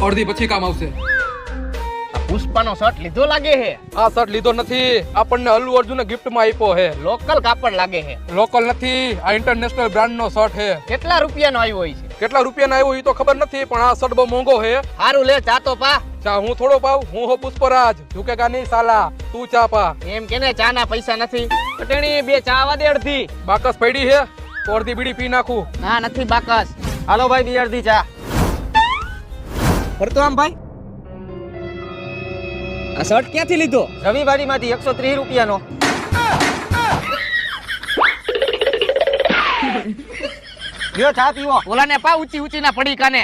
અડધી પછી કામ આવશે. પુષ્પાનો શર્ટ લીધો લાગે હે. આ શર્ટ લીધો નથી, આપણને અલ્લુ અર્જુને ગિફ્ટમાં આપ્યો હે. લોકલ કાપડ લાગે હે. લોકલ નથી, આ ઇન્ટરનેશનલ બ્રાન્ડનો શર્ટ હે. કેટલા રૂપિયાનો આવ્યો હોય છે? કેટલા રૂપિયાનો આવ્યો એ તો ખબર નથી, પણ આ શર્ટ બહુ મોંઘો હે. સારું લે, ચા તો પા. ચા હું થોડો પાવ, હું હો પુષ્પરાજ, ઝુકેગા નહીં સાલા. તું ચા પા. એમ કેને ચા ના પૈસા નથી. પટેણી બે ચા આવા દે અડધી. બાકસ પડી હે તો અડધી બીડી પી નાખું. ના નથી બાકસ. હાલો ભાઈ બે અડધી ચા. ફરતો આમ ભાઈ. આ શર્ટ ક્યાંથી લીધો? રવિવારીમાંથી 130 રૂપિયાનો. લ્યો ચા પીવો. ઓલાને પા ઊંચી ઊંચી ના પડી કાને.